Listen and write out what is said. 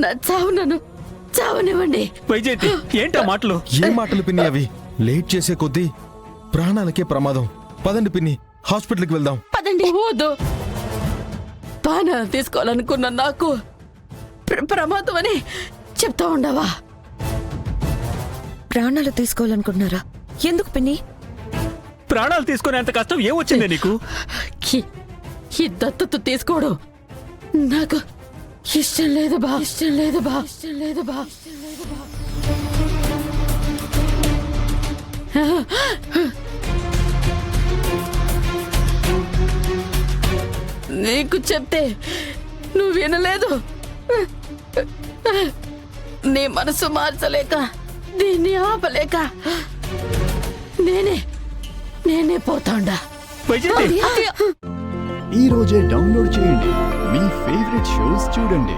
నా చావు నన్ను చావనివ్వండి. వైజయంతి ఏంటా మాటలు? ఏ మాటలు పిన్ని అవి? లేట్ చేసే కొద్దీ ప్రాణాలకే ప్రమాదం. పదండి పిన్ని, హాస్పిటల్కి వెళ్దాం. పదండి. వద్దు. ప్రాణాలు తీసుకోవాలనుకున్న నాకు ప్రమాదం అని చెప్తా ఉండవా? ప్రాణాలు తీసుకోవాలనుకుంటున్నారా? ఎందుకు పిన్ని? ప్రాణాలు తీసుకునేంత కష్టం ఏమొచ్చిందే నీకు? ఈ దత్తత తీసుకోవడం నాకు ఇష్టం లేదు బా. ఇష్టం లేదు బా. ఇష్టం లేదు బా. నీకు చెప్తే నువ్వు వినలేదు. నీ మనసు మార్చలేక, దీన్ని ఆపలేక నేనే పోతాండా. వైజయంతి ఈ రోజే డౌన్లోడ్ చేయండి. మీ ఫేవరెట్ షోస్ చూడండి.